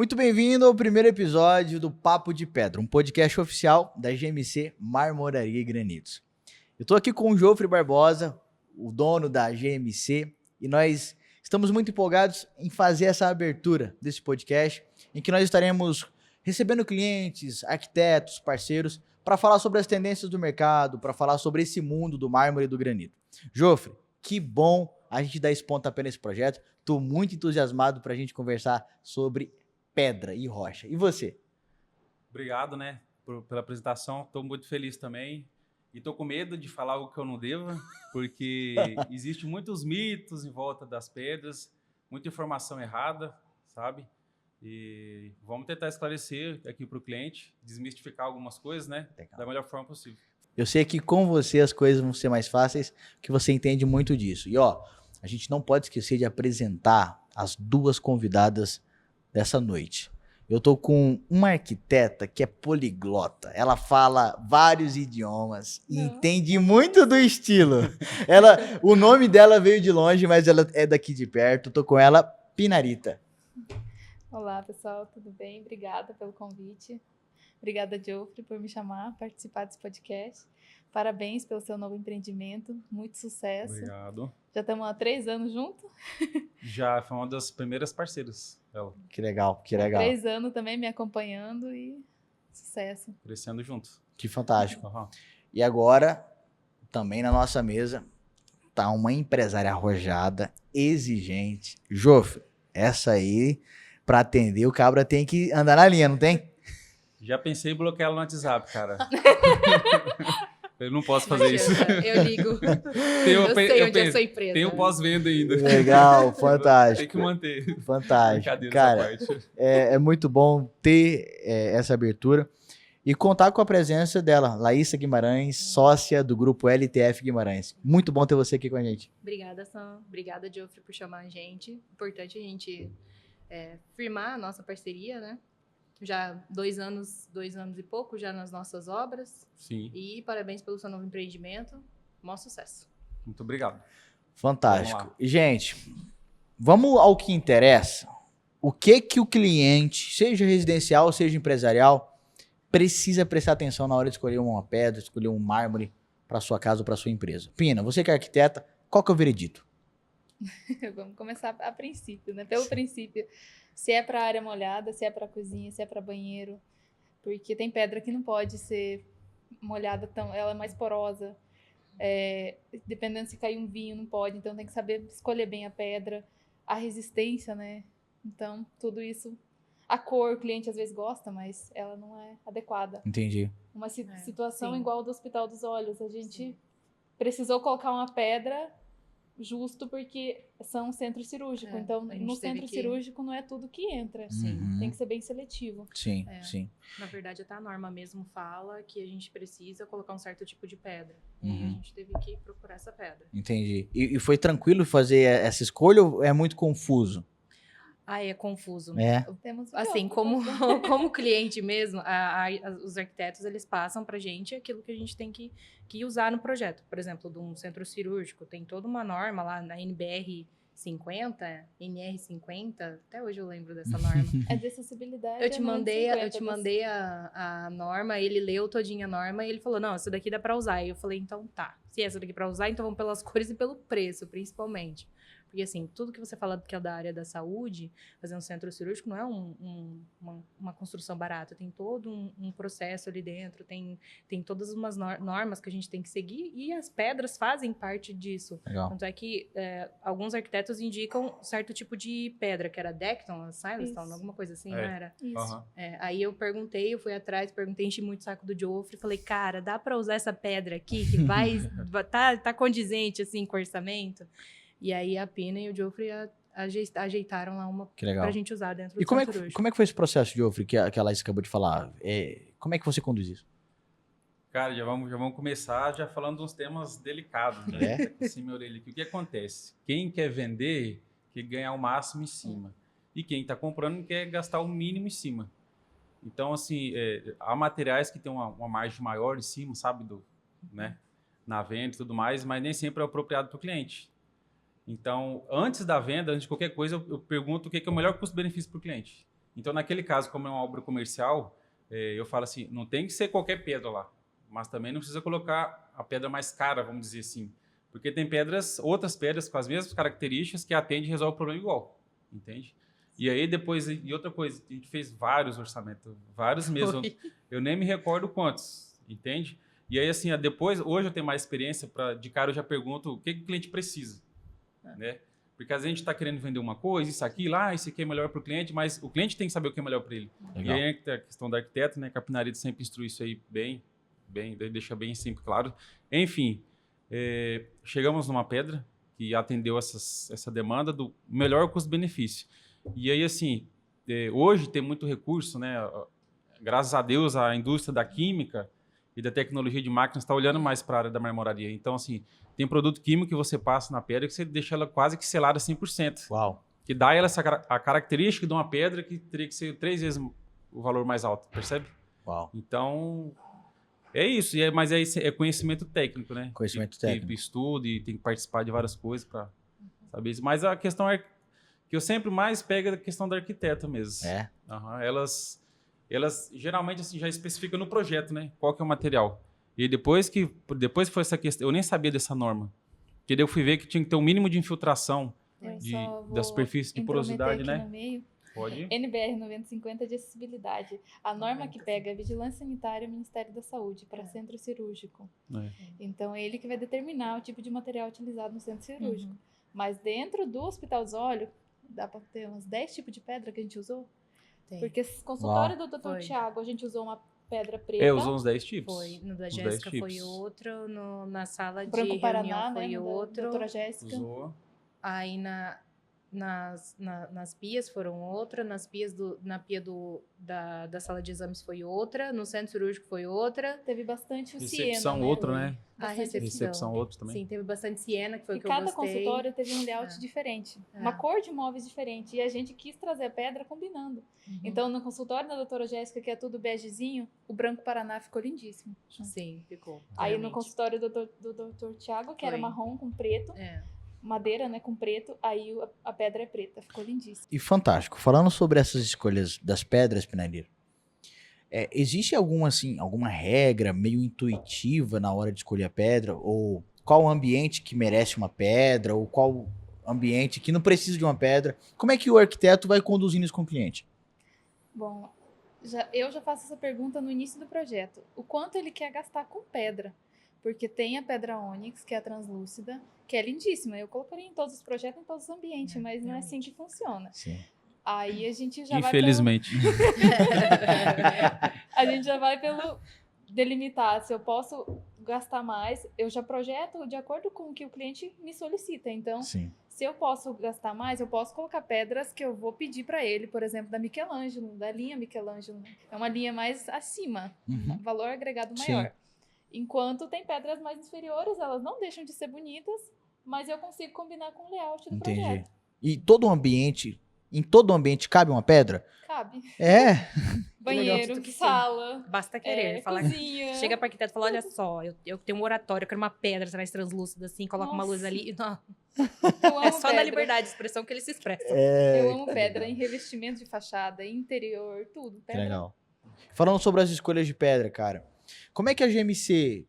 Muito bem-vindo ao primeiro episódio do Papo de Pedra, um podcast oficial da GMC Marmoraria e Granitos. Eu estou aqui com o Jofre Barbosa, o dono da GMC, e nós estamos muito empolgados em fazer essa abertura desse podcast, em que nós estaremos recebendo clientes, arquitetos, parceiros, para falar sobre as tendências do mercado, para falar sobre esse mundo do mármore e do granito. Jofre, que bom a gente dar esse pontapé nesse projeto. Estou muito entusiasmado para a gente conversar sobre pedra e rocha. E você? Obrigado, né, pela apresentação. Estou muito feliz também. E estou com medo de falar algo que eu não deva, porque existem muitos mitos em volta das pedras, muita informação errada, sabe? E vamos tentar esclarecer aqui para o cliente, desmistificar algumas coisas, né, da melhor forma possível. Eu sei que com você as coisas vão ser mais fáceis, que você entende muito disso. E ó, a gente não pode esquecer de apresentar as duas convidadas dessa noite. Eu tô com uma arquiteta que é poliglota. Ela fala vários idiomas e entende muito do estilo. O nome dela veio de longe, mas ela é daqui de perto. Tô com ela, Pinarita. Olá, pessoal, tudo bem? Obrigada pelo convite. Obrigada, Jofre, por me chamar, participar desse podcast. Parabéns pelo seu novo empreendimento, muito sucesso. Obrigado. Já estamos há 3 anos juntos? Já foi uma das primeiras parceiras dela. Que legal, que legal. 3 anos também me acompanhando e sucesso. Crescendo junto. Que fantástico. Uhum. E agora, também na nossa mesa, tá uma empresária arrojada, exigente. Jofre, essa aí, para atender, o cabra tem que andar na linha, não tem? Já pensei em bloquear ela no WhatsApp, cara. Eu não posso fazer isso. Eu ligo. Eu sei onde é a sua empresa. Tem um pós-venda ainda. Legal, fantástico. Tem que manter. Fantástico. Cara, é muito bom ter essa abertura e contar com a presença dela, Laísa Guimarães, sócia do grupo LTF Guimarães. Muito bom ter você aqui com a gente. Obrigada, Sam. Obrigada, Jofre, por chamar a gente. Importante a gente firmar a nossa parceria, né? Já 2 anos e pouco já nas nossas obras. Sim. E parabéns pelo seu novo empreendimento. Maior sucesso. Muito obrigado. Fantástico. E, gente, vamos ao que interessa. O que o cliente, seja residencial, seja empresarial, precisa prestar atenção na hora de escolher uma pedra, escolher um mármore para sua casa ou para sua empresa? Pina, você que é arquiteta, qual que é o veredito? Vamos começar a princípio, né? Pelo princípio. Se é para área molhada, se é para cozinha, se é para banheiro. Porque tem pedra que não pode ser molhada, ela é mais porosa. Dependendo se cair um vinho, não pode. Então tem que saber escolher bem a pedra. A resistência, né? Então, tudo isso. A cor, o cliente às vezes gosta, mas ela não é adequada. Entendi. Uma situação sim. igual do Hospital dos Olhos. A gente precisou colocar uma pedra justo porque são centro cirúrgico. Então, no centro cirúrgico não é tudo que entra. Sim. Tem que ser bem seletivo. Sim, sim. Na verdade, até a norma mesmo fala que a gente precisa colocar um certo tipo de pedra. Uhum. E a gente teve que procurar essa pedra. Entendi. E foi tranquilo fazer essa escolha ou é muito confuso? É confuso. Temos Assim, como cliente mesmo, os arquitetos, eles passam pra gente aquilo que a gente tem que usar no projeto. Por exemplo, de um centro cirúrgico, tem toda uma norma lá na NBR 50, NR 50, até hoje eu lembro dessa norma. É de acessibilidade. Eu te mandei a norma, ele leu todinha a norma e ele falou, não, essa daqui dá pra usar. E eu falei, então tá. Se é essa daqui pra usar, então vamos pelas cores e pelo preço, principalmente. Porque, assim, tudo que você fala que é da área da saúde, fazer um centro cirúrgico não é uma construção barata. Tem todo um processo ali dentro, tem todas umas normas que a gente tem que seguir e as pedras fazem parte disso. Legal. Tanto é que alguns arquitetos indicam certo tipo de pedra, que era Decton, Silestone, alguma coisa assim, não era? Isso. Uhum. Aí eu fui atrás, enchi muito o saco do Jofre, falei, cara, dá pra usar essa pedra aqui, que tá condizente, assim, com o orçamento? E aí a Pina e o Jofre ajeitaram lá uma pra gente usar dentro do centro cirúrgico. Como é que foi esse processo, Jofre, que a Laís acabou de falar? Como é que você conduz isso? Cara, já vamos começar já falando de uns temas delicados, né? Assim, minha orelha aqui. O que acontece? Quem quer vender quer ganhar o máximo em cima. E quem está comprando quer gastar o mínimo em cima. Então, assim, há materiais que têm uma margem maior em cima, sabe? Né? Na venda e tudo mais, mas nem sempre é apropriado para o cliente. Então, antes da venda, antes de qualquer coisa, eu pergunto o que é o melhor custo-benefício para o cliente. Então, naquele caso, como é uma obra comercial, eu falo assim, não tem que ser qualquer pedra lá, mas também não precisa colocar a pedra mais cara, vamos dizer assim, porque tem outras pedras com as mesmas características que atende e resolve o problema igual, entende? E aí depois, e outra coisa, a gente fez vários orçamentos, vários mesmo, eu nem me recordo quantos, entende? E aí assim, depois, hoje eu tenho mais experiência, de cara eu já pergunto o que o cliente precisa, né? Porque às vezes a gente está querendo vender uma coisa, isso aqui, isso aqui é melhor para o cliente, mas o cliente tem que saber o que é melhor para ele. Legal. E aí a questão do arquiteto, né? Capinarida sempre instrui isso aí bem, deixa bem sempre claro. Enfim, chegamos numa pedra que atendeu essa demanda do melhor custo-benefício. E aí, assim, hoje tem muito recurso, né? Graças a Deus, a indústria da química e da tecnologia de máquinas está olhando mais para a área da marmoraria. Então, assim, tem produto químico que você passa na pedra que você deixa ela quase que selada 100%. Uau. Que dá ela a característica de uma pedra que teria que ser 3 vezes o valor mais alto, percebe? Uau. Então, é isso. Mas é conhecimento técnico, né? Conhecimento técnico. Tem estudo e tem que participar de várias coisas para saber isso. Mas a questão é que eu sempre mais pego a questão da arquiteta mesmo. Uhum. Elas geralmente assim, já especificam no projeto, né? Qual que é o material. E depois que foi essa questão, eu nem sabia dessa norma. Porque daí eu fui ver que tinha que ter um mínimo de infiltração da superfície de porosidade, né? No meio. Pode. NBR 9050 de acessibilidade. A norma que pega é Vigilância Sanitária e Ministério da Saúde para centro cirúrgico. Então, é ele que vai determinar o tipo de material utilizado no centro cirúrgico. Mas dentro do Hospital dos Olhos, dá para ter uns 10 tipos de pedra que a gente usou. Tem. Porque esse consultório do Dr. Tiago, a gente usou uma pedra preta. Usou uns 10 tipos. Foi. No da Jéssica foi outro. Na sala de Branco reunião Paraná, foi né, outro. doutora Jéssica. Usou. Aí nas pias foram outra, na pia da sala de exames foi outra, no centro cirúrgico foi outra. Teve bastante o Recepção Siena, outro, né? A recepção outro também. Sim, teve bastante Siena, que foi o que eu cada gostei. consultório teve um layout diferente, uma cor de móveis diferente, e a gente quis trazer a pedra combinando. Então, no consultório da doutora Jéssica, que é tudo begezinho, o branco Paraná ficou lindíssimo. Sim, ficou. Aí realmente. no consultório do Dr. Tiago, que era marrom com preto, madeira, né, com preto, aí a pedra é preta, ficou lindíssimo. E fantástico. Falando sobre essas escolhas das pedras, Pinadeiro, existe alguma regra meio intuitiva na hora de escolher a pedra? Ou qual ambiente que merece uma pedra? Ou qual ambiente que não precisa de uma pedra? Como é que o arquiteto vai conduzindo isso com o cliente? Bom, eu já faço essa pergunta no início do projeto. O quanto ele quer gastar com pedra? Porque tem a pedra ônix, que é a translúcida, que é lindíssima. Eu colocaria em todos os projetos, em todos os ambientes, mas não é assim que funciona. Sim. Aí a gente já Infelizmente. a gente já vai pelo delimitar. Se eu posso gastar mais, eu já projeto de acordo com o que o cliente me solicita. Então, Sim. se eu posso gastar mais, eu posso colocar pedras que eu vou pedir para ele, por exemplo, da Michelangelo, da linha Michelangelo. É uma linha mais acima, valor agregado maior. Sim. Enquanto tem pedras mais inferiores, elas não deixam de ser bonitas, mas eu consigo combinar com o layout do projeto. E em todo ambiente cabe uma pedra? Cabe. Banheiro, sala. Basta querer. Cozinha. Chega para o arquiteto e fala, olha só, eu tenho um oratório, eu quero uma pedra atrás translúcida assim, coloca uma luz ali. Não. Eu amo É só pedra. na liberdade de expressão que ele se expressa. Eu amo pedra em revestimento de fachada, em interior, tudo. Pedra. Legal. Falando sobre as escolhas de pedra, cara, como é que a GMC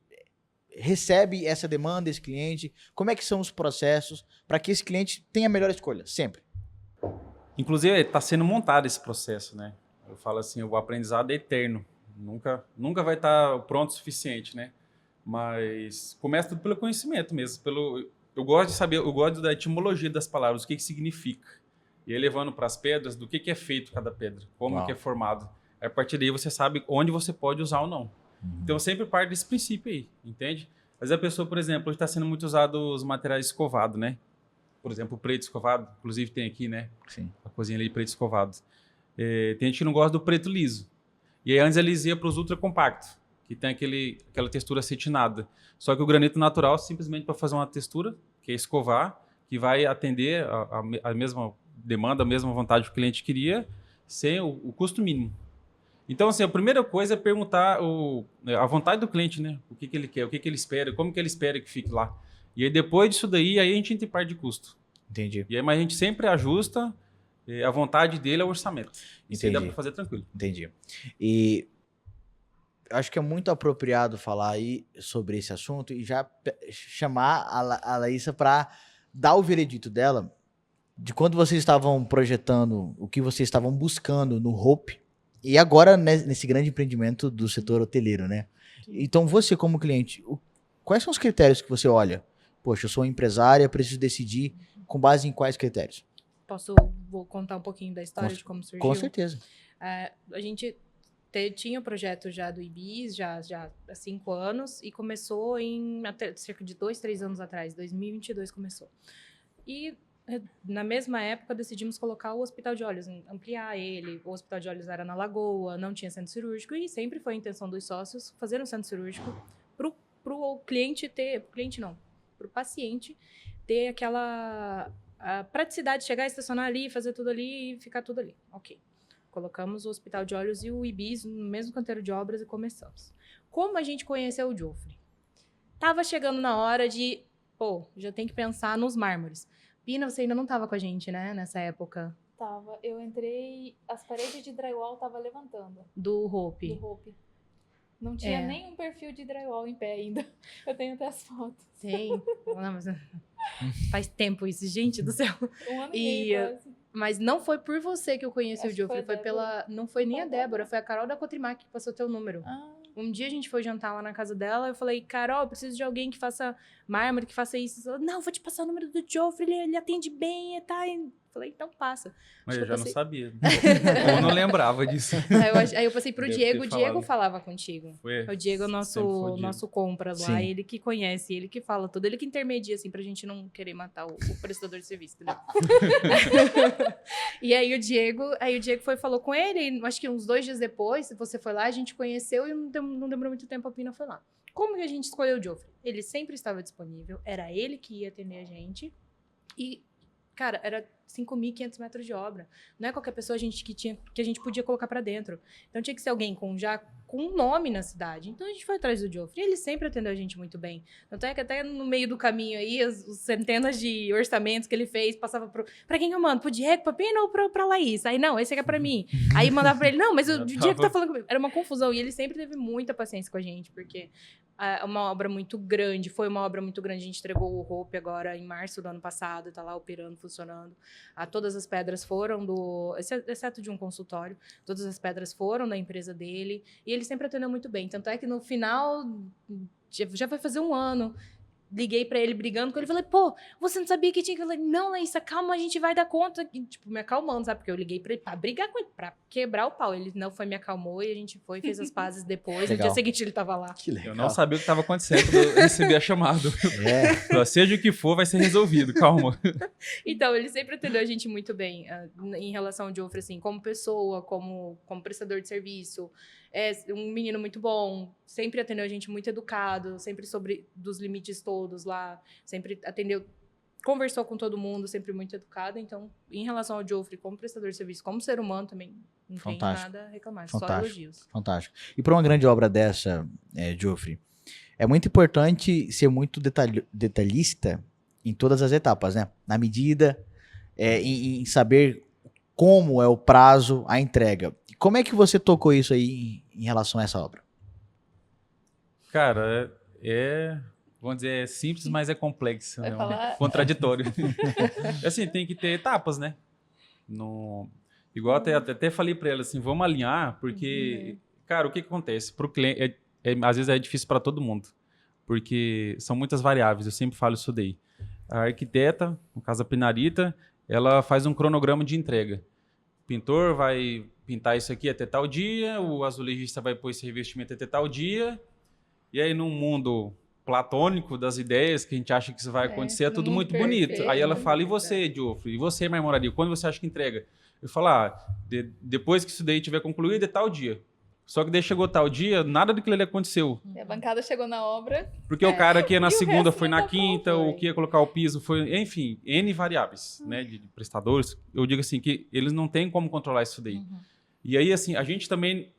recebe essa demanda, esse cliente? Como é que são os processos para que esse cliente tenha a melhor escolha? Sempre. Inclusive, está sendo montado esse processo, né? Eu falo assim, o aprendizado é eterno. Nunca vai estar pronto o suficiente, né? Mas começa tudo pelo conhecimento mesmo. Eu gosto de saber, eu gosto da etimologia das palavras, o que significa. E aí, levando para as pedras, do que é feito cada pedra, como que é formado. Aí, a partir daí você sabe onde você pode usar ou não. Então, eu sempre parto desse princípio aí, entende? Mas a pessoa, por exemplo, hoje está sendo muito usado os materiais escovados, né? Por exemplo, o preto escovado, inclusive tem aqui, né? Sim. A cozinha ali de preto escovado. Tem gente que não gosta do preto liso. E aí antes eles iam para os ultra compactos, que tem aquela textura acetinada. Só que o granito natural, simplesmente para fazer uma textura, que é escovar, que vai atender a mesma demanda, a mesma vontade que o cliente queria, sem o custo mínimo. Então, assim, a primeira coisa é perguntar a vontade do cliente, né? O que ele quer, o que ele espera, como que ele espera que fique lá. E aí, depois disso daí, aí a gente parte de custo. Entendi. E aí, mas a gente sempre ajusta A vontade dele é o orçamento. Isso aí dá Entendi. para fazer tranquilo. Entendi. E acho que é muito apropriado falar aí sobre esse assunto e já chamar a Laísa para dar o veredito dela de quando vocês estavam projetando, o que vocês estavam buscando no Hope e agora nesse grande empreendimento do setor hoteleiro, né? Então você como cliente, quais são os critérios que você olha? Poxa, eu sou uma empresária, preciso decidir com base em quais critérios? Vou contar um pouquinho da história de como surgiu? Com certeza. A gente tinha o projeto já do Ibis, já há 5 anos, e começou até cerca de 2, 3 anos atrás, 2022 começou. E na mesma época decidimos colocar o Hospital de Olhos, ampliar ele. O Hospital de Olhos era na Lagoa, não tinha centro cirúrgico, e sempre foi a intenção dos sócios fazer um centro cirúrgico pro cliente ter, pro paciente ter aquela a praticidade de chegar, estacionar ali, fazer tudo ali e ficar tudo ali. Ok. Colocamos o Hospital de Olhos e o Ibis no mesmo canteiro de obras e começamos. Como a gente conheceu o Geoffrey? Tava chegando na hora de, já tem que pensar nos mármores. Pina, você ainda não tava com a gente, né, nessa época? Tava. Eu entrei, as paredes de drywall tava levantando. Do Hope. Do Hope. Não tinha nenhum perfil de drywall em pé ainda. Eu tenho até as fotos. Tem. Não, mas faz tempo isso, gente do céu. 1 ano e meio quase. Mas não foi por você que eu conheci o Geoffrey, foi pela... Não foi nem a Débora, foi a Carol da Cotrimac que passou teu número. Um dia a gente foi jantar lá na casa dela, eu falei, Carol, eu preciso de alguém que faça mármore, que faça isso. Ela, não, vou te passar o número do Geoffrey, ele atende bem, tá? Falei, então passa. Mas eu já não sabia. Eu não lembrava disso. Aí eu passei pro Diego, o Diego falava contigo. O Diego é o nosso compras lá, ele que conhece, ele que fala tudo, ele que intermedia, assim, pra gente não querer matar o prestador de serviço, entendeu? E aí o Diego falou com ele, acho que uns 2 dias depois, você foi lá, a gente conheceu e não demorou muito tempo, a Pina foi lá. Como que a gente escolheu o Geoffrey? Ele sempre estava disponível, era ele que ia atender a gente e, cara, era 5.500 metros de obra. Não é qualquer pessoa que a gente podia colocar pra dentro. Então tinha que ser alguém com um nome na cidade. Então a gente foi atrás do Geoffrey. Ele sempre atendeu a gente muito bem. Tanto é que até no meio do caminho aí, as centenas de orçamentos que ele fez, passava pra quem eu mando? Pro Diego, pra Pina ou pra Laís? Aí não, esse aqui é pra mim. Aí mandava pra ele, não, mas o Diego tá falando comigo. Era uma confusão. E ele sempre teve muita paciência com a gente, porque é uma obra muito grande, foi uma obra muito grande. A gente entregou o Hope agora em março do ano passado, tá lá operando, funcionando. Todas as pedras foram exceto de um consultório, todas as pedras foram da empresa dele, e ele sempre atendeu muito bem. Tanto é que no final, já vai fazer 1 ano, liguei pra ele brigando com ele, falei, você não sabia que tinha que... Eu falei, não, Laísa, calma, a gente vai dar conta. E, me acalmando, sabe? Porque eu liguei pra ele pra brigar com ele, pra quebrar o pau. Ele não foi, me acalmou e a gente foi, fez as pazes depois. No dia seguinte ele tava lá. Que legal. Eu não sabia o que estava acontecendo quando eu recebi a chamada. Seja o que for, vai ser resolvido, calma. Então, ele sempre atendeu a gente muito bem em relação ao Geoffrey, assim, como pessoa, como prestador de serviço. É um menino muito bom, sempre atendeu a gente muito educado, sempre sobre dos limites todos lá, sempre atendeu, conversou com todo mundo, sempre muito educado. Então, em relação ao Geoffrey, como prestador de serviço, como ser humano também, não tem nada a reclamar, só elogios. Fantástico. E para uma grande obra dessa, Geoffrey, é muito importante ser muito detalhista em todas as etapas, né? Na medida, em saber como é o prazo, a entrega. Como é que você tocou isso aí em relação a essa obra? Cara, vamos dizer, é simples, mas é complexo. Vai né? falar... Contraditório. Assim, tem que ter etapas, né? Igual até falei para ela assim, vamos alinhar, porque, cara, o que acontece? Para o cliente, às vezes é difícil para todo mundo, porque são muitas variáveis, eu sempre falo isso daí. A arquiteta, no caso a Pinarita, ela faz um cronograma de entrega. O pintor vai pintar isso aqui até tal dia, o azulejista vai pôr esse revestimento até tal dia, e aí num mundo platônico das ideias, que a gente acha que isso vai acontecer, é tudo muito bonito. Aí ela fala, e você, Geoffrey? E você, marmoraria? Quando você acha que entrega? Eu falo, depois que isso daí tiver concluído, é tal dia. Só que daí chegou tal dia, nada daquilo ali aconteceu. E a bancada chegou na obra. Porque o cara que ia na segunda foi na tá quinta, o que ia colocar o piso foi... Enfim, N variáveis, né, de prestadores. Eu digo assim, que eles não têm como controlar isso daí. E aí, assim, a gente também...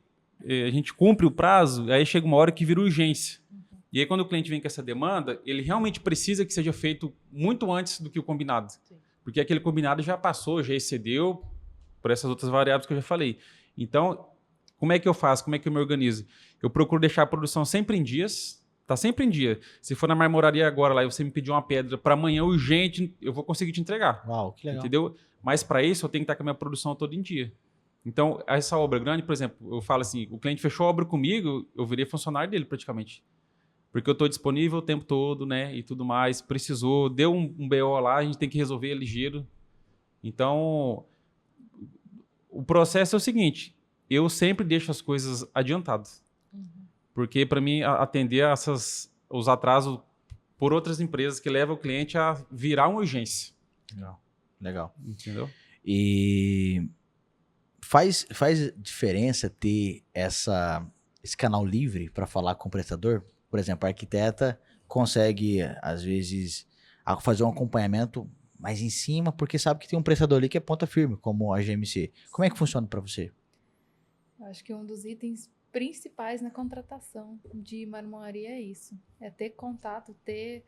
A gente cumpre o prazo, aí chega uma hora que vira urgência. E aí, quando o cliente vem com essa demanda, ele realmente precisa que seja feito muito antes do que o combinado. Porque aquele combinado já passou, já excedeu, por essas outras variáveis que eu já falei. Então, como é que eu faço? Como é que eu me organizo? Eu procuro deixar a produção sempre em dias, tá sempre em dia. Se for na marmoraria agora lá e você me pedir uma pedra para amanhã urgente, eu vou conseguir te entregar. Uau, que legal. Entendeu? Mas para isso eu tenho que estar com a minha produção todo em dia. Então, essa obra grande, por exemplo, eu falo assim, o cliente fechou a obra comigo, eu virei funcionário dele praticamente. Porque eu estou disponível o tempo todo, né? E tudo mais. Precisou, deu um BO lá, a gente tem que resolver ligeiro. Então, o processo é o seguinte, eu sempre deixo as coisas adiantadas. Porque, para mim, atender os atrasos por outras empresas que levam o cliente a virar uma urgência. Legal. Entendeu? E faz diferença ter esse canal livre para falar com o prestador? Por exemplo, a arquiteta consegue, às vezes, fazer um acompanhamento mais em cima, porque sabe que tem um prestador ali que é ponta firme, como a GMC. Como é que funciona para você? Eu acho que um dos itens principais na contratação de marmoraria é isso. É ter contato, ter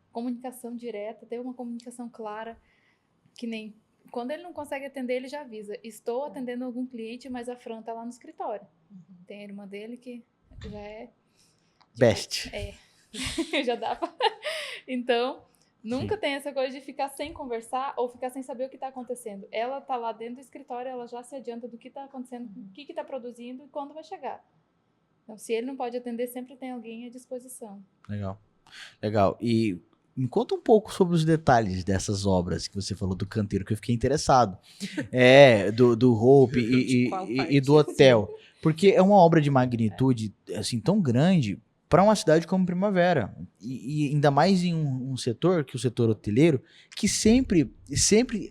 comunicação direta, ter uma comunicação clara, que nem... Quando ele não consegue atender, ele já avisa. Estou atendendo algum cliente, mas a Fran tá lá no escritório. Tem a irmã dele que já é... Best. Já dá pra... Então, nunca tem essa coisa de ficar sem conversar ou ficar sem saber o que tá acontecendo. Ela tá lá dentro do escritório, ela já se adianta do que tá acontecendo, o que tá produzindo e quando vai chegar. Então, se ele não pode atender, sempre tem alguém à disposição. Legal. E me conta um pouco sobre os detalhes dessas obras que você falou do canteiro, que eu fiquei interessado. Do Hope e do hotel. Porque é uma obra de magnitude assim tão grande para uma cidade como Primavera. E ainda mais em um setor, que é o setor hoteleiro, que sempre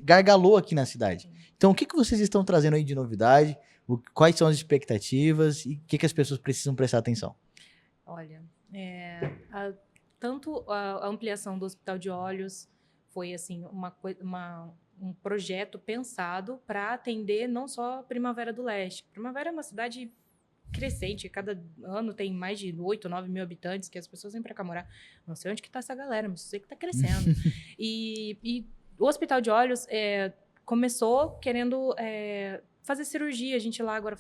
gargalou aqui na cidade. Então, o que vocês estão trazendo aí de novidade? Quais são as expectativas e o que as pessoas precisam prestar atenção? Olha, tanto a ampliação do Hospital de Olhos foi assim um projeto pensado para atender não só Primavera do Leste. Primavera é uma cidade crescente, cada ano tem mais de 8, 9 mil habitantes, que as pessoas vêm para cá morar. Não sei onde que tá essa galera, mas sei que tá crescendo. E o Hospital de Olhos começou querendo fazer cirurgia. A gente lá agora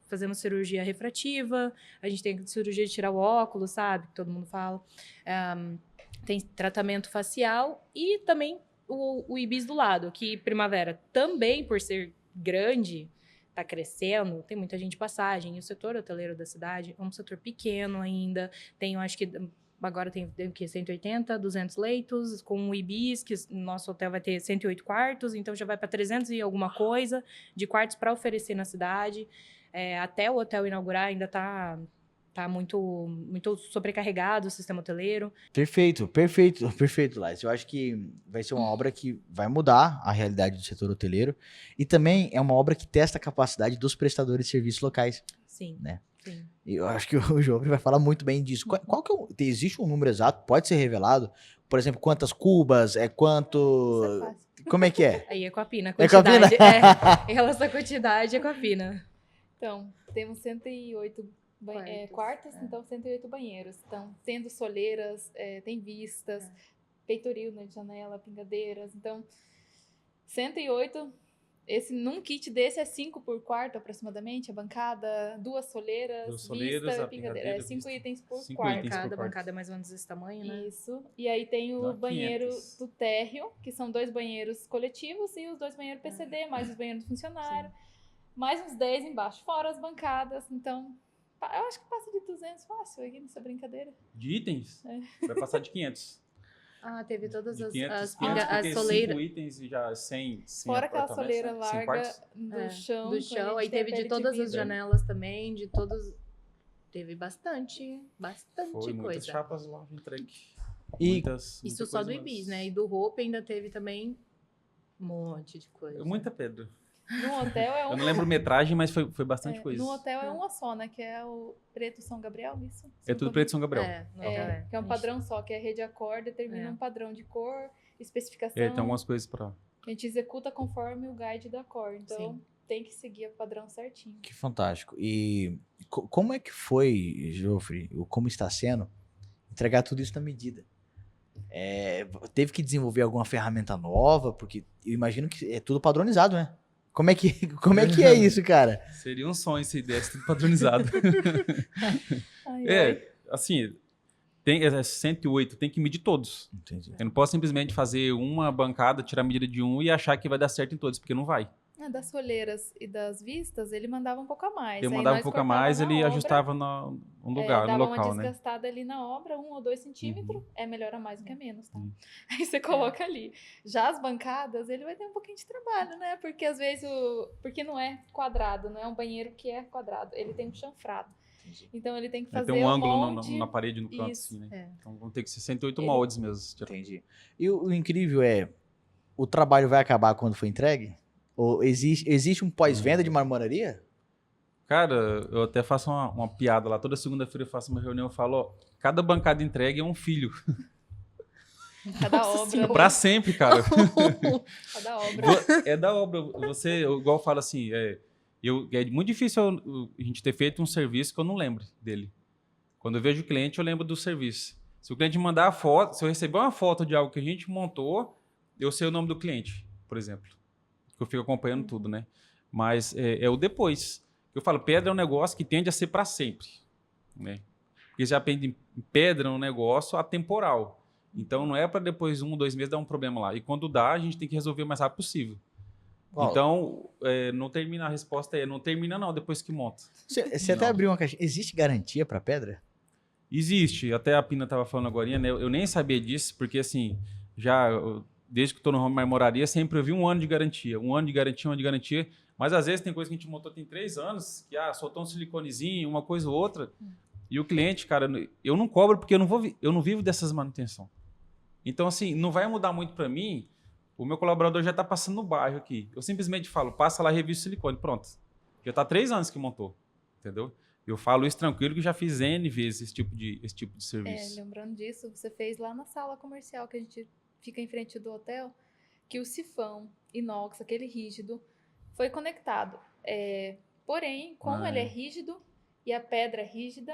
fazemos cirurgia refrativa, a gente tem cirurgia de tirar o óculos, sabe? Que todo mundo fala. Tem tratamento facial e também o Ibis do lado, que Primavera também, por ser grande, está crescendo, tem muita gente de passagem. E o setor hoteleiro da cidade é um setor pequeno ainda. Tem, eu acho que agora tem o quê? 180, 200 leitos, com o Ibis, que nosso hotel vai ter 108 quartos, então já vai para 300 e alguma coisa de quartos para oferecer na cidade. Até o hotel inaugurar ainda está muito sobrecarregado o sistema hoteleiro. Perfeito, Laís. Eu acho que vai ser uma obra que vai mudar a realidade do setor hoteleiro e também é uma obra que testa a capacidade dos prestadores de serviços locais. Sim, né? sim. E eu acho que o Joffre vai falar muito bem disso. Qual que existe um número exato? Pode ser revelado? Por exemplo, quantas cubas? Isso é fácil. Como é que é? Aí é com a Pina. É com a Pina? Em relação à quantidade, é com a Pina. Então, temos 108 quartos, então 108 banheiros. Então, tendo soleiras, tem vistas, peitoril na janela, pingadeiras. Então, 108, num kit desse é 5 por quarto aproximadamente, a bancada, 2 soleiras, vista, pingadeira. 5 itens por quarto. Cada bancada é mais ou menos desse tamanho, né? Isso. E aí tem o banheiro 500. do térreo, que são 2 banheiros coletivos e os 2 banheiros PCD, mais os banheiros do funcionário. Mais uns 10 embaixo, fora as bancadas. Então, eu acho que passa de 200 fácil aqui nessa brincadeira. De itens? Vai passar de 500. Teve todas De as 500, as soleiras. 5 itens e já 100 Fora aquela apartamentos, soleira né? 100 larga quartos. do chão. Do chão, aí teve de todas as janelas também, de todos. Teve bastante Foi muitas coisa. chapas lá entregue. E Isso só do Ibis, né? E do Hope ainda teve também um monte de coisa. Muita pedra. No hotel é Eu uma. não lembro metragem, mas foi bastante coisa. No hotel é uma só, né? Que é o Preto São Gabriel, isso? É tudo preto São Gabriel. Que é um padrão só, que é rede a cor, determina um padrão de cor, especificação. Tem algumas coisas pra... A gente executa conforme o guide da cor. Então, tem que seguir o padrão certinho. que fantástico. E como é que foi, Joffre, ou como está sendo, entregar tudo isso na medida? Teve que desenvolver alguma ferramenta nova? Porque eu imagino que é tudo padronizado, né? Como é que é isso, cara? Seria um sonho se desse tudo padronizado. Ai, ai. Assim, tem 108, tem que medir todos. Entendi. Eu não posso simplesmente fazer uma bancada, tirar a medida de um e achar que vai dar certo em todos, porque não vai. Das folheiras e das vistas, ele mandava um pouco a mais. Ele Aí mandava um nós pouco a cortava mais, na ele obra, ajustava no lugar, no dava local, uma né? desgastada ali na obra, 1 ou 2 centímetros, é melhor a mais do que a menos, tá? Sim. Aí você coloca ali. Já as bancadas, ele vai ter um pouquinho de trabalho, né? Porque às vezes porque não é quadrado, não é um banheiro que é quadrado, ele tem um chanfrado. Então ele tem que Aí fazer tem um o ângulo molde. na parede, no canto, Isso. assim, né? É. Então vão ter que ser 108 Ele- moldes mesmo. Entendi. E o incrível é, o trabalho vai acabar quando for entregue? Ou existe um pós-venda de marmoraria? Cara, eu até faço uma piada lá. Toda segunda-feira eu faço uma reunião e falo, ó, cada bancada entregue é um filho. Cada obra. Pra sempre, cara. Cada obra. É da obra. Você, igual eu falo assim, é muito difícil a gente ter feito um serviço que eu não lembre dele. Quando eu vejo o cliente, eu lembro do serviço. Se o cliente mandar a foto, se eu receber uma foto de algo que a gente montou, eu sei o nome do cliente, por exemplo. Que eu fico acompanhando tudo, né? Mas é o depois. Eu falo, pedra é um negócio que tende a ser para sempre, né? Porque já em pedra é um negócio atemporal. Então não é para depois 1 ou 2 meses dar um problema lá. E quando dá, a gente tem que resolver o mais rápido possível. Uau. Então, não termina, a resposta não termina não, depois que monta. Você até Não. abriu uma caixinha. Existe garantia para pedra? Existe, até a Pina estava falando agora, né? Eu nem sabia disso, porque assim, desde que estou no ramo de marmoraria, sempre eu vi 1 ano de garantia, 1 ano de garantia, 1 ano de garantia. Mas às vezes tem coisa que a gente montou tem 3 anos, que soltou um siliconezinho, uma coisa ou outra. E o cliente, cara, eu não cobro porque eu não vivo dessas manutenção. Então, assim, não vai mudar muito para mim. O meu colaborador já está passando no bairro aqui. Eu simplesmente falo, passa lá, revista o silicone, pronto. Já está 3 anos que montou, entendeu? Eu falo isso tranquilo que já fiz N vezes esse tipo de serviço. Lembrando disso, você fez lá na sala comercial que a gente fica em frente do hotel, que o sifão inox, aquele rígido, foi conectado. Porém, como ele é rígido e a pedra é rígida,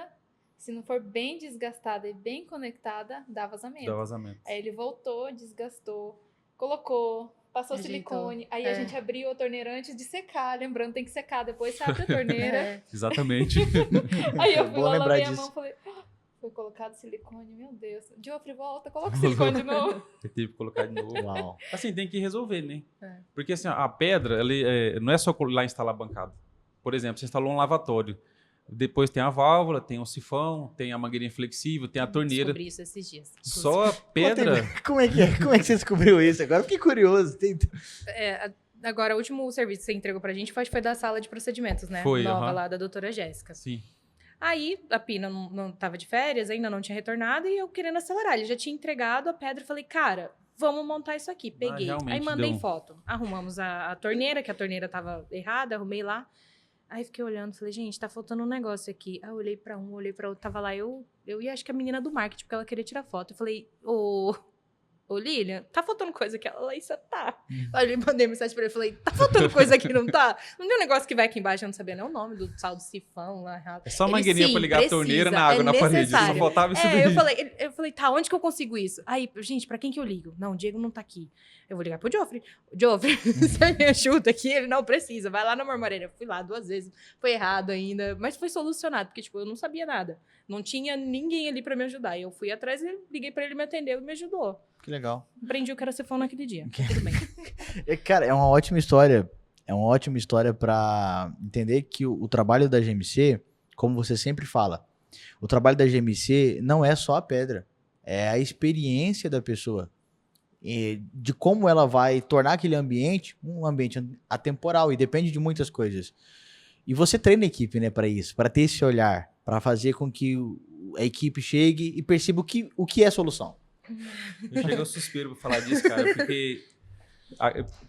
se não for bem desgastada e bem conectada, dá vazamento. Dá vazamento. Aí ele voltou, desgastou, colocou, passou Ajeitou. silicone. Aí a gente abriu a torneira antes de secar. Lembrando, tem que secar. Depois você abre a torneira. Exatamente. Aí eu É fui bom lá, lembrar lavei a disso. mão, falei... Foi colocado silicone, meu Deus. Geoffrey, volta, coloca o silicone de novo. Eu tive que colocar de novo. Uau. Assim, tem que resolver, né? É. Porque assim, a pedra, não é só lá instalar a bancada. Por exemplo, você instalou um lavatório. Depois tem a válvula, tem o sifão, tem a mangueirinha flexível, tem a torneira. Descobri isso esses dias. inclusive. Só a pedra. Como é que é? Como é que você descobriu isso? Agora eu fiquei curioso. Agora, o último serviço que você entregou pra gente foi da sala de procedimentos, né? Foi, Nova aham. lá da doutora Jéssica. Sim. Aí, a Pina não tava de férias, ainda não tinha retornado, e eu querendo acelerar. Ele já tinha entregado a pedra, falei, cara, vamos montar isso aqui. Peguei. realmente Aí mandei deu. foto. Arrumamos a torneira, que a torneira tava errada, arrumei lá. Aí fiquei olhando, falei, gente, tá faltando um negócio aqui. Aí eu olhei pra um, olhei pra outro, tava lá eu e acho que a menina do marketing, porque ela queria tirar foto. Eu falei, ô Lilian, tá faltando coisa aqui? Ela, Laísa, tá. Aí eu mandei mensagem pra ele, falei, tá faltando coisa aqui, não tá? Não tem um negócio que vai aqui embaixo, eu não sabia nem o nome do sal do sifão lá. É só Ele, mangueirinha sim, pra ligar precisa, a torneira na água, é na parede. Só necessário. faltava isso daí. Eu falei, tá, onde que eu consigo isso? Aí, gente, pra quem que eu ligo? Não, o Diego não tá aqui. Eu vou ligar pro Geoffrey. Geoffrey, você me ajuda aqui? Ele não precisa, vai lá na marmoraria. Eu fui lá 2 vezes, foi errado ainda, mas foi solucionado, porque, tipo, eu não sabia nada. Não tinha ninguém ali pra me ajudar. E eu fui atrás e liguei pra ele, me atendeu e me ajudou. Que legal. Aprendi o que era sifão naquele dia. Tudo bem. Cara, é uma ótima história. É uma ótima história pra entender que o trabalho da GMC, como você sempre fala, o trabalho da GMC não é só a pedra. É a experiência da pessoa. De como ela vai tornar aquele ambiente um ambiente atemporal. E depende de muitas coisas. E você treina a equipe, né, para isso. Para ter esse olhar. Para fazer com que a equipe chegue e perceba o que é a solução. Eu chego ao suspiro pra falar disso, cara, porque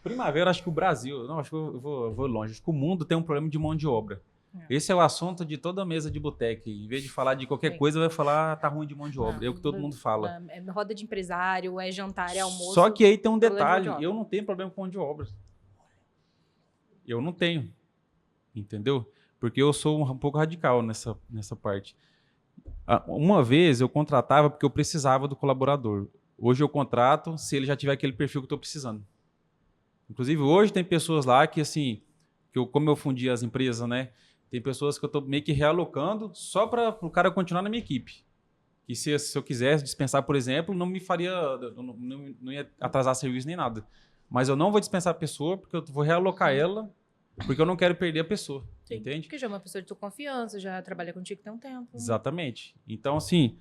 primavera, acho que o Brasil, não, acho que eu vou longe, acho que o mundo tem um problema de mão de obra. Esse é o assunto de toda mesa de boteca. Em vez de falar de qualquer coisa, vai falar tá ruim de mão de obra. É o que todo mundo fala. É roda de empresário, é jantar, é almoço. Só que aí tem um problema de detalhe, mão de obra. eu não tenho problema com mão de obra. Eu não tenho, entendeu? Porque eu sou um pouco radical nessa parte. Uma vez eu contratava porque eu precisava do colaborador. Hoje eu contrato se ele já tiver aquele perfil que eu estou precisando. Inclusive, hoje tem pessoas lá que, assim, como eu fundi as empresas, né? Tem pessoas que eu tô meio que realocando só para o cara continuar na minha equipe. Que se eu quisesse dispensar, por exemplo, não me faria, não ia atrasar serviço nem nada. Mas eu não vou dispensar a pessoa porque eu vou realocar ela, porque eu não quero perder a pessoa. Sim, Entende? porque já é uma pessoa de tua confiança, já trabalha contigo tem um tempo. Exatamente. Então, assim,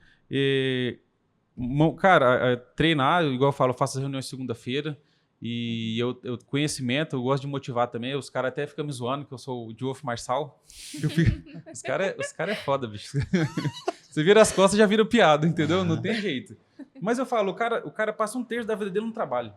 cara, treinar, igual eu falo, eu faço reuniões segunda-feira e eu conhecimento, eu gosto de motivar também. Os caras até ficam me zoando que eu sou o Diouf Marçal. Os cara é foda, bicho. Você vira as costas, já vira piada, entendeu? Não tem jeito. Mas eu falo, o cara passa 1/3 da vida dele no trabalho.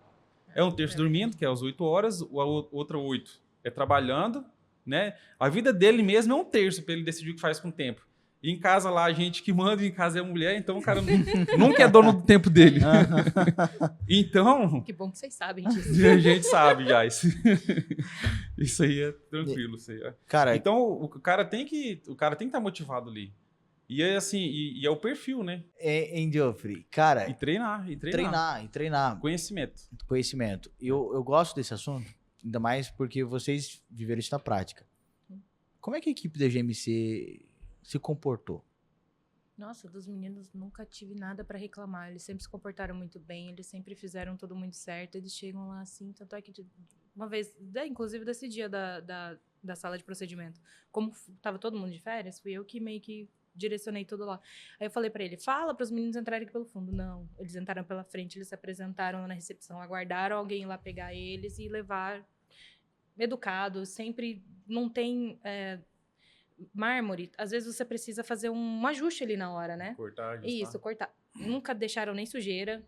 É 1/3 dormindo, que é às 8 horas, a outra 8 é trabalhando, né? A vida dele mesmo é 1/3 para ele decidir o que faz com o tempo. E em casa lá, a gente que manda em casa é a mulher, então o cara nunca é dono do tempo dele. Então... Que bom que vocês sabem disso. A gente sabe já isso. Isso aí é tranquilo. Isso aí é. Cara, Então o cara tem que estar motivado ali. E é assim, e é o perfil, né? em Geoffrey, cara, E treinar. treinar. Conhecimento. Eu gosto desse assunto, ainda mais porque vocês viveram isso na prática. Como é que a equipe da GMC se comportou? Nossa, dos meninos nunca tive nada pra reclamar. Eles sempre se comportaram muito bem, eles sempre fizeram tudo muito certo. Eles chegam lá assim, tanto é que uma vez, inclusive desse dia da sala de procedimento, como tava todo mundo de férias, fui eu que meio que direcionei tudo lá. Aí eu falei pra ele, fala pros meninos entrarem aqui pelo fundo. Não, eles entraram pela frente, eles se apresentaram na recepção, aguardaram alguém ir lá pegar eles e levar educados. Sempre não tem... mármore, às vezes você precisa fazer um ajuste ali na hora, né? Cortar, Isso, cortar. Nunca deixaram nem sujeira.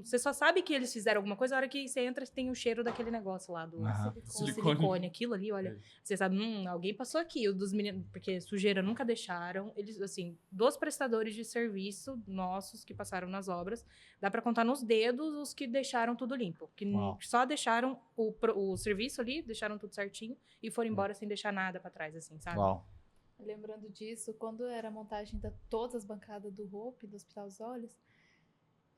Você só sabe que eles fizeram alguma coisa na hora que você entra tem o cheiro daquele negócio lá do silicone. Aquilo ali, olha. Você sabe, alguém passou aqui. O dos meninos, porque sujeira nunca deixaram. Eles, assim, dos prestadores de serviço nossos que passaram nas obras, dá pra contar nos dedos os que deixaram tudo limpo. Que só deixaram o serviço ali, deixaram tudo certinho e foram embora sem deixar nada pra trás, assim, sabe? Uau. Lembrando disso, quando era a montagem de todas as bancadas do Hope, do Hospital dos Olhos,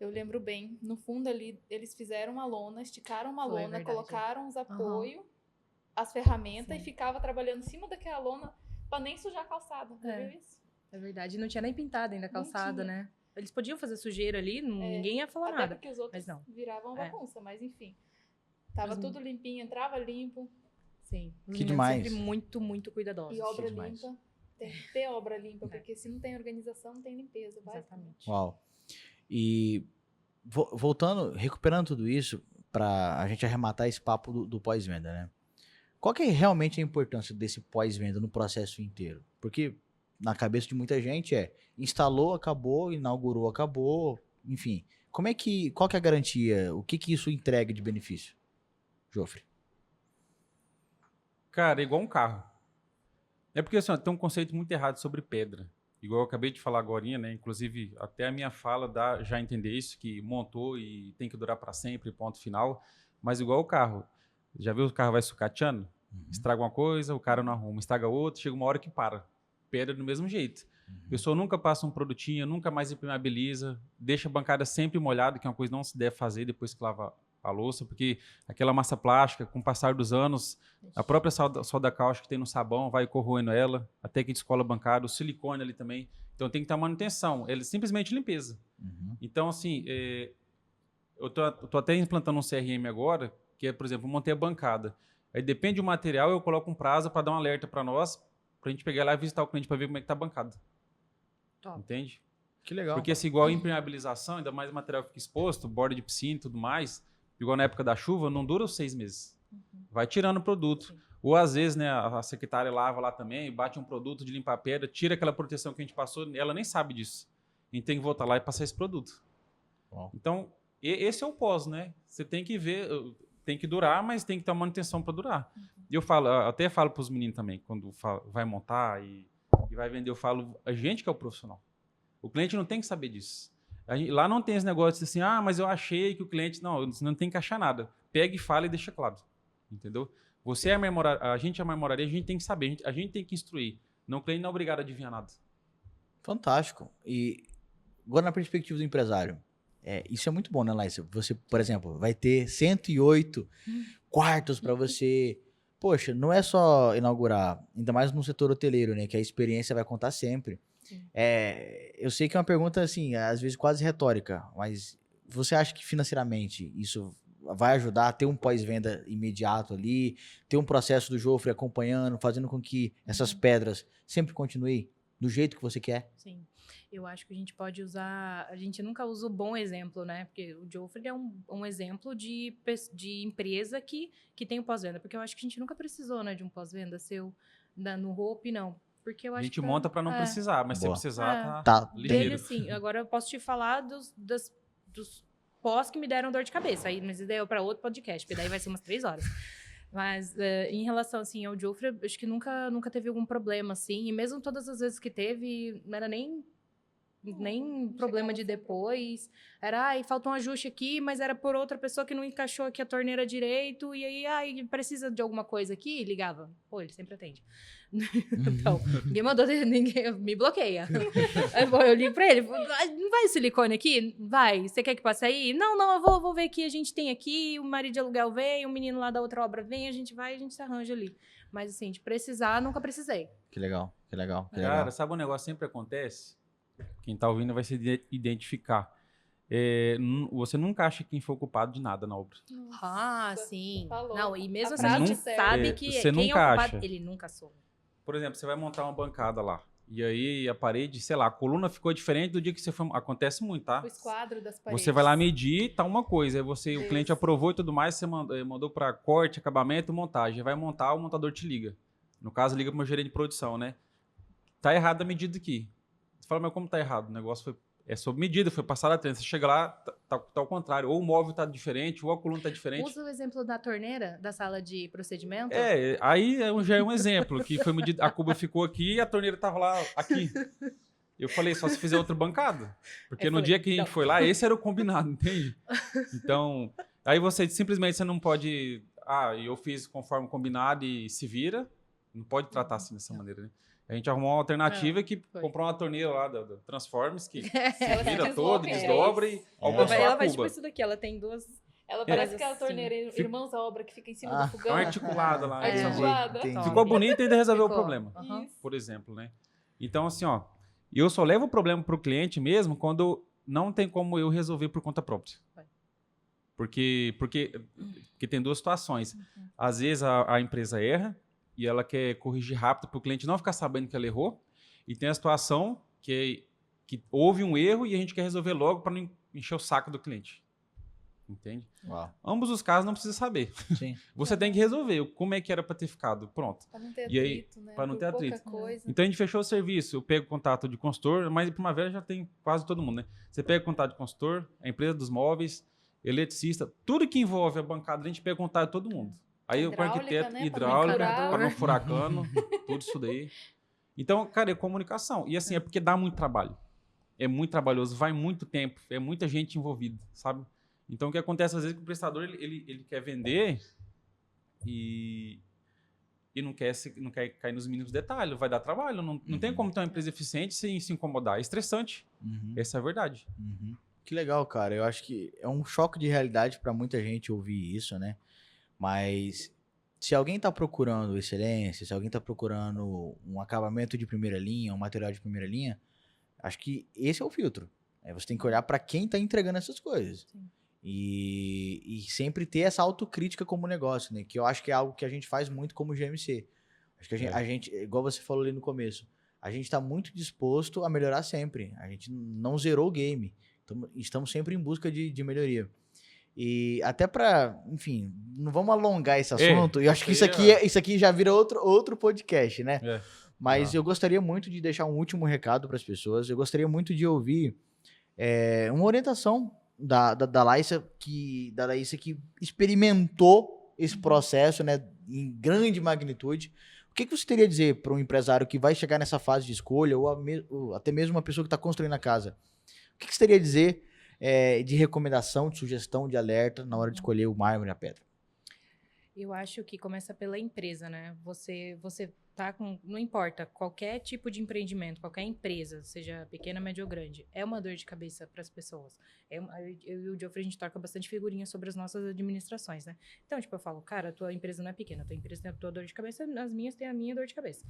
eu lembro bem, no fundo ali, eles fizeram uma lona, esticaram uma lona, verdade. Colocaram os apoios, as ferramentas, Sim. e ficava trabalhando em cima daquela lona pra nem sujar a calçada. Já viu isso? É verdade. Não tinha nem pintado ainda a Não calçada, tinha. né? Eles podiam fazer sujeira ali, ninguém ia falar Até nada. porque os outros mas não. viravam bagunça, mas enfim. Tava Mas tudo limpinho, entrava limpo. Sim. Os Que meninos demais. sempre muito, muito cuidadosos. E obra demais. limpa. Tem que ter obra limpa, porque se não tem organização, não tem limpeza. Exatamente. Uau. E voltando, recuperando tudo isso, pra a gente arrematar esse papo do pós-venda, né? Qual que é realmente a importância desse pós-venda no processo inteiro? Porque na cabeça de muita gente instalou, acabou, inaugurou, acabou, enfim. Qual que é a garantia? O que isso entrega de benefício? Geoffrey. Cara, é igual um carro. É porque assim, tem um conceito muito errado sobre pedra. Igual eu acabei de falar agorinha, né? Inclusive, até a minha fala dá já entender isso, que montou e tem que durar para sempre, ponto final. Mas igual o carro. Já viu o carro vai sucateando? Estraga uma coisa, o cara não arruma. Estraga outra, chega uma hora que para. Pedra do mesmo jeito. A pessoa nunca passa um produtinho, nunca mais impermeabiliza, deixa a bancada sempre molhada, que é uma coisa que não se deve fazer depois que lava a louça, porque aquela massa plástica, com o passar dos anos, a própria soda cáustica que tem no sabão vai corroendo ela, até que descola a bancada, o silicone ali também. Então tem que ter manutenção, é simplesmente limpeza. Então, assim, eu tô até implantando um CRM agora, que é, por exemplo, montei a bancada. Aí depende do material, eu coloco um prazo para dar um alerta para nós, para a gente pegar lá e visitar o cliente para ver como é que tá a bancada. Top. Entende? Que legal. Porque assim, igual a impermeabilização, ainda mais material que fica exposto, borda de piscina e tudo mais, igual na época da chuva, não dura os 6 meses. Vai tirando o produto. Sim. Ou às vezes, né, a secretária lava lá também, bate um produto de limpar pedra, tira aquela proteção que a gente passou, ela nem sabe disso. A gente tem que voltar lá e passar esse produto. Uau. Então, esse é o pós, né? Você tem que ver, tem que durar, mas tem que ter uma manutenção para durar. E eu até falo para os meninos também, quando vai montar e vai vender, eu falo, a gente que é o profissional. O cliente não tem que saber disso. Lá não tem esse negócio assim, mas eu achei que o cliente... Não, você não tem que achar nada. Pega e fala e deixa claro. Entendeu? Você é a gente é a marmoraria, a gente tem que saber, a gente tem que instruir. Não, o cliente não é obrigado a adivinhar nada. Fantástico. E agora na perspectiva do empresário, isso é muito bom, né, Laís? Você, por exemplo, vai ter 108 quartos para você poxa, não é só inaugurar, ainda mais no setor hoteleiro, né? Que a experiência vai contar sempre. Sim. Eu sei que é uma pergunta, assim, às vezes quase retórica, mas você acha que financeiramente isso vai ajudar a ter um pós-venda imediato ali, ter um processo do Jofre acompanhando, fazendo com que essas pedras sempre continuem do jeito que você quer? Sim. Eu acho que a gente pode usar. A gente nunca usa o bom exemplo, né? Porque o Joffre é um exemplo de empresa que tem o pós-venda. Porque eu acho que a gente nunca precisou, né, de um pós-venda seu no Hope, não. Porque eu A acho gente que monta para não precisar, mas Boa. se precisar, É. tá Tá, ligeiro. dele, assim. Agora eu posso te falar dos pós que me deram dor de cabeça. Aí, mas isso é para outro podcast, porque daí vai ser umas 3 horas. Mas em relação, assim, ao Joffre, acho que nunca teve algum problema, assim. E mesmo todas as vezes que teve, não era nem problema de depois. Era, ai, falta um ajuste aqui, mas era por outra pessoa que não encaixou aqui a torneira direito. E aí, ai, precisa de alguma coisa aqui? Ligava. Pô, ele sempre atende. Então, ninguém mandou, ninguém me bloqueia. Aí, bom, eu ligo pra ele, não vai silicone aqui? Vai, você quer que passe aí? Não, eu vou ver que a gente tem aqui, o marido de aluguel vem, o menino lá da outra obra vem, a gente vai e a gente se arranja ali. Mas assim, de precisar, nunca precisei. Que legal, que legal, que Cara, legal. sabe um negócio que sempre acontece? Quem tá ouvindo vai se identificar. Você nunca acha quem foi o culpado de nada na obra. Ah, sim. Falou. Não, e mesmo A assim, a gente frase sabe certa. que Você quem nunca é o culpado, acha. ele nunca soube. Por exemplo, você vai montar uma bancada lá. E aí a parede, sei lá, a coluna ficou diferente do dia que você foi. Acontece muito, tá? O esquadro das paredes. Você vai lá medir, tá uma coisa. Aí o Deus. cliente aprovou e tudo mais, você mandou para corte, acabamento, montagem. Vai montar, o montador te liga. No caso, liga para o meu gerente de produção, né? Tá errado a medida aqui. Você fala, mas como tá errado? O negócio é sob medida, foi passado a trem. Você chega lá, tá ao contrário. Ou o móvel tá diferente, ou a coluna tá diferente. Usa o exemplo da torneira, da sala de procedimento. Aí já é um exemplo, que foi medida, a cuba ficou aqui e a torneira tava lá, aqui. Eu falei, só se fizer outra bancada. Porque no dia que a gente foi lá, esse era o combinado, entende? Então, aí simplesmente você não pode... eu fiz conforme combinado e se vira. Não pode tratar assim dessa maneira, né? A gente arrumou uma alternativa que comprou uma torneira lá da Transformers, que se Ela vira se toda, desdobra e almoçou Ela a faz tipo cuba. isso daqui, ela tem duas... Ela parece Mas aquela assim, torneira Irmãos à Obra que fica em cima do É fogão. uma articulada lá. É. Articulada. Entendi. Ficou bonito e ainda resolveu Ficou. o problema. Aham. Isso. Por exemplo, né? Então, assim, ó, eu só levo o problema pro cliente mesmo quando não tem como eu resolver por conta própria. Vai. Porque tem duas situações. Às vezes a empresa erra e ela quer corrigir rápido para o cliente não ficar sabendo que ela errou. E tem a situação que houve um erro e a gente quer resolver logo para não encher o saco do cliente. Entende? Uau. Ambos os casos não precisa saber. Sim. Você tem que resolver como é que era para ter ficado. Pronto. Pra não ter E aí, atrito, né? pra não Por ter pouca atrito. coisa. Então a gente fechou o serviço. Eu pego contato de consultor, mas em Primavera já tem quase todo mundo, né? Você pega contato de consultor, a empresa dos móveis, eletricista, tudo que envolve a bancada, a gente pega contato de todo mundo. Aí o Hidráulica, arquiteto, né? Pra não hidráulica, furar. para não furar cano, tudo isso daí. Então, cara, é comunicação. E assim, é porque dá muito trabalho. É muito trabalhoso, vai muito tempo, é muita gente envolvida, sabe? Então, o que acontece às vezes é que o prestador ele quer vender e não quer cair nos mínimos detalhes, vai dar trabalho. Não tem como ter uma empresa eficiente sem se incomodar. É estressante. Uhum. Essa é a verdade. Uhum. Que legal, cara. Eu acho que é um choque de realidade para muita gente ouvir isso, né? Mas se alguém tá procurando excelência, se alguém tá procurando um acabamento de primeira linha, um material de primeira linha, acho que esse é o filtro. Você tem que olhar para quem tá entregando essas coisas. Sim. E sempre ter essa autocrítica como negócio, né? Que eu acho que é algo que a gente faz muito como GMC. Acho que a gente, igual você falou ali no começo, a gente tá muito disposto a melhorar sempre. A gente não zerou o game. Estamos sempre em busca de melhoria. E até para, enfim, não vamos alongar esse assunto. Eu acho que isso aqui já vira outro podcast, né? Mas eu gostaria muito de deixar um último recado para as pessoas. Eu gostaria muito de ouvir uma orientação da Laísa que experimentou esse processo, né, em grande magnitude. O que você teria a dizer para um empresário que vai chegar nessa fase de escolha ou até mesmo uma pessoa que está construindo a casa? O que você teria a dizer de recomendação, de sugestão, de alerta na hora de escolher o mármore e a pedra? Eu acho que começa pela empresa, né? Você tá com... Não importa, qualquer tipo de empreendimento, qualquer empresa, seja pequena, média ou grande, é uma dor de cabeça para as pessoas. Eu e o Geoffrey, a gente troca bastante figurinha sobre as nossas administrações, né? Então, tipo, eu falo, cara, a tua empresa não é pequena, a tua empresa tem a tua dor de cabeça, as minhas têm a minha dor de cabeça.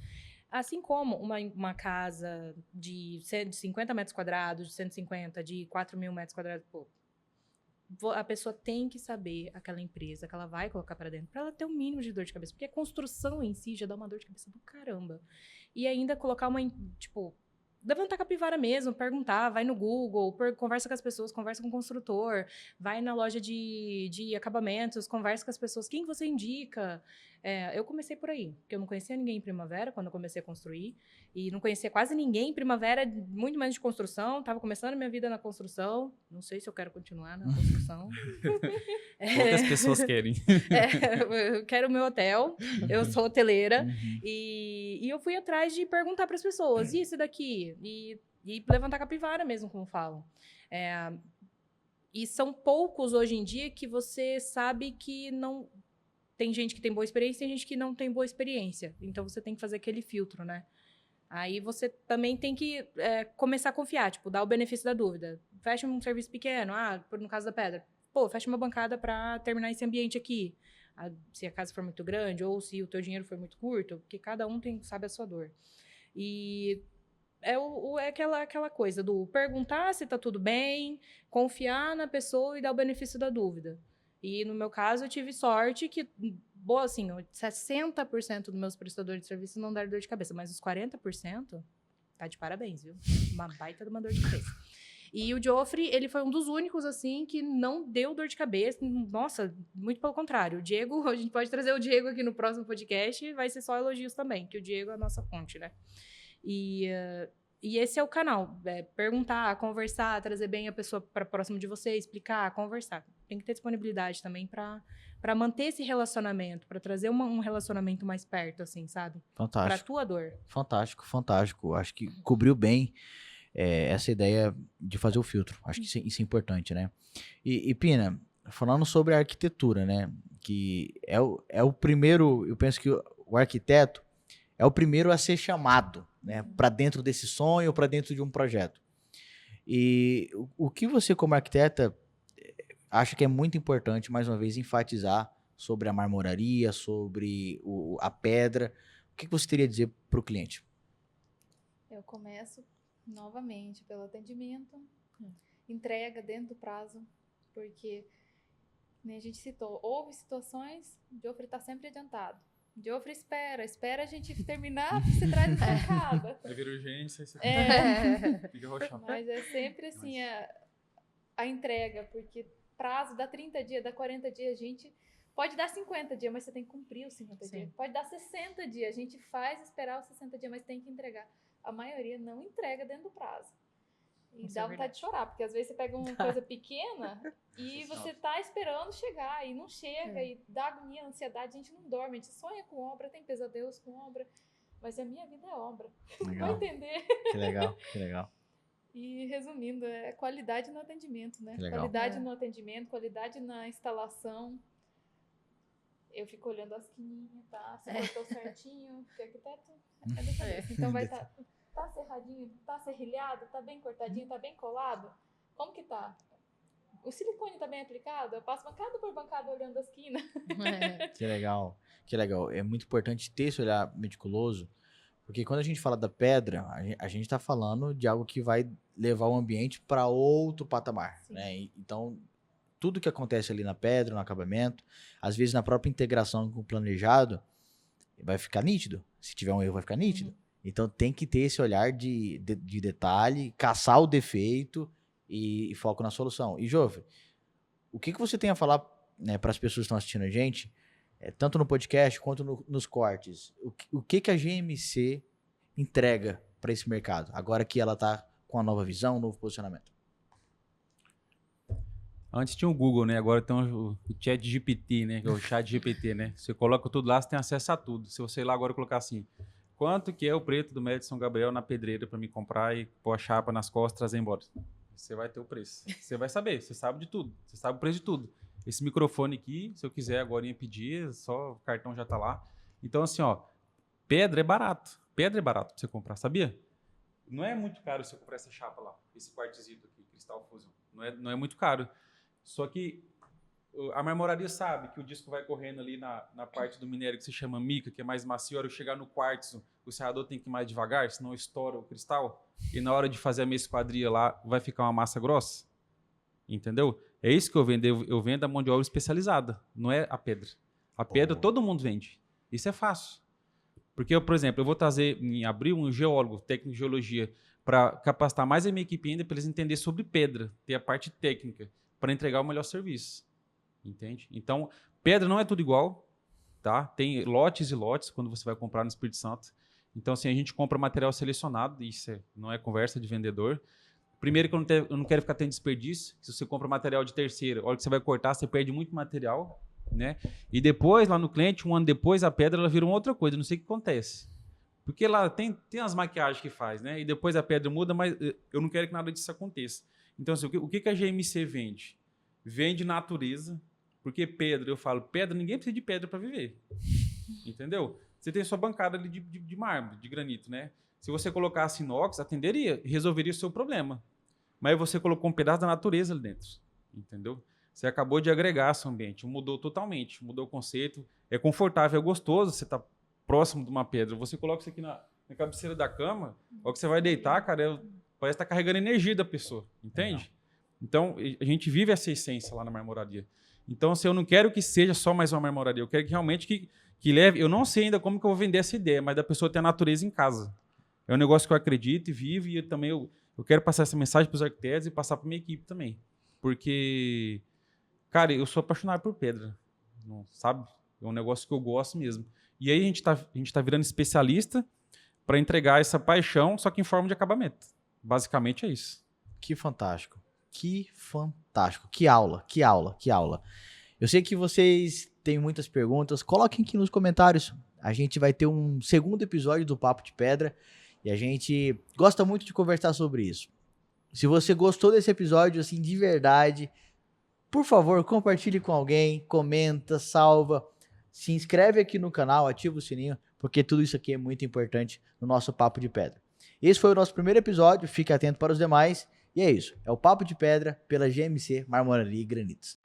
Assim como uma casa de 50 metros quadrados, de 150, de 4 mil metros quadrados, pô, a pessoa tem que saber aquela empresa que ela vai colocar para dentro, para ela ter um mínimo de dor de cabeça, porque a construção em si já dá uma dor de cabeça do caramba. E ainda colocar tipo, levantar a capivara mesmo, perguntar, vai no Google, conversa com as pessoas, conversa com o construtor, vai na loja de acabamentos, conversa com as pessoas, quem você indica? Eu comecei por aí, porque eu não conhecia ninguém em Primavera quando eu comecei a construir, e não conhecia quase ninguém em Primavera, muito menos de construção, estava começando a minha vida na construção, não sei se eu quero continuar na construção. Poucas pessoas querem. Eu quero o meu hotel, eu sou hoteleira, e eu fui atrás de perguntar para as pessoas, e isso daqui? E levantar a capivara mesmo, como falam. E são poucos hoje em dia que você sabe que não... Tem gente que tem boa experiência, tem gente que não tem boa experiência. Então, você tem que fazer aquele filtro, né? Aí, você também tem que começar a confiar, tipo, dar o benefício da dúvida. Fecha um serviço pequeno, no caso da pedra. Pô, fecha uma bancada para terminar esse ambiente aqui. Se a casa for muito grande ou se o teu dinheiro for muito curto, porque cada um sabe a sua dor. E é aquela coisa do perguntar se tá tudo bem, confiar na pessoa e dar o benefício da dúvida. E no meu caso, eu tive sorte que, boa, assim, 60% dos meus prestadores de serviço não deram dor de cabeça, mas os 40% tá de parabéns, viu? Uma baita de uma dor de cabeça. E o Geoffrey, ele foi um dos únicos, assim, que não deu dor de cabeça. Nossa, muito pelo contrário. O Diego, a gente pode trazer o Diego aqui no próximo podcast, vai ser só elogios também, que o Diego é a nossa fonte, né? E esse é o canal, perguntar, conversar, trazer bem a pessoa para próximo de você, explicar, conversar. Tem que ter disponibilidade também para manter esse relacionamento, para trazer um relacionamento mais perto, assim, sabe? Fantástico. Para tua dor. Fantástico, fantástico. Acho que cobriu bem essa ideia de fazer o filtro. Acho que isso é importante, né? E Pina, falando sobre a arquitetura, né? Que é o primeiro, eu penso que o arquiteto é o primeiro a ser chamado, né, para dentro desse sonho, para dentro de um projeto. E o que você, como arquiteta, acha que é muito importante, mais uma vez, enfatizar sobre a marmoraria, sobre a pedra? O que você teria a dizer para o cliente? Eu começo novamente pelo atendimento, entrega dentro do prazo, porque, nem a gente citou, houve situações, o Geoffrey está sempre adiantado. Geoffrey espera a gente terminar, você traz a pancada. Vai vir urgência, você fica roxão. Mas é sempre assim a entrega, porque prazo dá 30 dias, dá 40 dias, a gente pode dar 50 dias, mas você tem que cumprir os 50 dias. Pode dar 60 dias, a gente faz esperar os 60 dias, mas tem que entregar. A maioria não entrega dentro do prazo. E dá vontade de chorar, porque às vezes você pega uma coisa pequena e você tá esperando chegar e não chega, e dá agonia, ansiedade, a gente não dorme, a gente sonha com obra, tem pesadelos com obra, mas a minha vida é obra. Legal. Vai entender? Que legal, que legal. E resumindo, é qualidade no atendimento, né? Que legal. Qualidade no atendimento, qualidade na instalação. Eu fico olhando as quininhas, tá? Se cortou certinho, porque arquiteto é dessa vez. Então vai estar... Tá serradinho, tá serrilhado, tá bem cortadinho, tá bem colado? Como que tá? O silicone tá bem aplicado? Eu passo bancada por bancada olhando a esquina. Que legal, que legal. É muito importante ter esse olhar meticuloso, porque quando a gente fala da pedra, a gente tá falando de algo que vai levar o ambiente para outro patamar, né? Então, tudo que acontece ali na pedra, no acabamento, às vezes na própria integração com o planejado, vai ficar nítido. Se tiver um erro, vai ficar nítido. Então tem que ter esse olhar de detalhe, caçar o defeito e foco na solução. E Geoffrey, o que você tem a falar, né, para as pessoas que estão assistindo a gente, tanto no podcast quanto nos cortes? O que a GMC entrega para esse mercado, agora que ela está com a nova visão, um novo posicionamento? Antes tinha o Google, né? Agora tem o Chat GPT, né? Que é o Chat GPT, né? Você coloca tudo lá, você tem acesso a tudo. Se você ir lá agora colocar assim... Quanto que é o preto do médio São Gabriel na pedreira para me comprar e pôr a chapa nas costas e trazer embora? Você vai ter o preço. Você vai saber, você sabe de tudo. Você sabe o preço de tudo. esse microfone aqui, se eu quiser agora ia pedir, só o cartão já tá lá. Então, assim, ó, pedra é barato. Pedra é barato pra você comprar, sabia? Não é muito caro você comprar essa chapa lá, esse quartzito aqui, Cristal Fusion. Não é muito caro. Só que a marmoraria sabe que o disco vai correndo ali na parte do minério que se chama mica, que é mais macio. A hora de chegar no quartzo, o serrador tem que ir mais devagar, senão estoura o cristal. E na hora de fazer a minha esquadria lá, vai ficar uma massa grossa. Entendeu? É isso que eu vendo. Eu vendo a mão de obra especializada, não é a pedra. A pedra todo mundo vende. Isso é fácil. Porque, por exemplo, eu vou trazer em abril um geólogo, técnico de geologia, para capacitar mais a minha equipe ainda, para eles entenderem sobre pedra, ter a parte técnica, para entregar o melhor serviço. Entende? Então, pedra não é tudo igual, tá? Tem lotes e lotes quando você vai comprar no Espírito Santo. Então, assim, a gente compra material selecionado, isso não é conversa de vendedor. Primeiro que eu não quero ficar tendo desperdício. Se você compra material de terceira, a hora que você vai cortar, você perde muito material, né? E depois, lá no cliente, um ano depois, a pedra ela vira uma outra coisa. Não sei o que acontece. Porque lá tem as maquiagens que faz, né? E depois a pedra muda, mas eu não quero que nada disso aconteça. Então, assim, o que a GMC vende? Vende natureza. Porque pedra, eu falo, pedra, ninguém precisa de pedra para viver. Entendeu? Você tem sua bancada ali de mármore, de granito, né? Se você colocasse inox, atenderia, resolveria o seu problema. Mas você colocou um pedaço da natureza ali dentro. Entendeu? Você acabou de agregar seu ambiente, mudou totalmente, mudou o conceito. É confortável, é gostoso você estar próximo de uma pedra. Você coloca isso aqui na cabeceira da cama, a hora que você vai deitar, cara, parece estar carregando energia da pessoa. Entende? Então, a gente vive essa essência lá na marmoraria. Então, assim, eu não quero que seja só mais uma marmoraria. Eu quero que realmente que leve... Eu não sei ainda como que eu vou vender essa ideia, mas da pessoa ter a natureza em casa. É um negócio que eu acredito e vivo, e também eu quero passar essa mensagem para os arquitetos e passar para minha equipe também. Porque, cara, eu sou apaixonado por pedra. Não, sabe? É um negócio que eu gosto mesmo. E aí a gente tá virando especialista para entregar essa paixão, só que em forma de acabamento. Basicamente é isso. Que fantástico. Que fantástico. Que aula, que aula, que aula. Eu sei que vocês têm muitas perguntas. Coloquem aqui nos comentários. A gente vai ter um segundo episódio do Papo de Pedra e a gente gosta muito de conversar sobre isso. Se você gostou desse episódio, assim, de verdade, por favor, compartilhe com alguém, comenta, salva, se inscreve aqui no canal, ativa o sininho, porque tudo isso aqui é muito importante no nosso Papo de Pedra. Esse foi o nosso primeiro episódio, fique atento para os demais. E é isso, é o Papo de Pedra pela GMC Marmoraria e Granitos.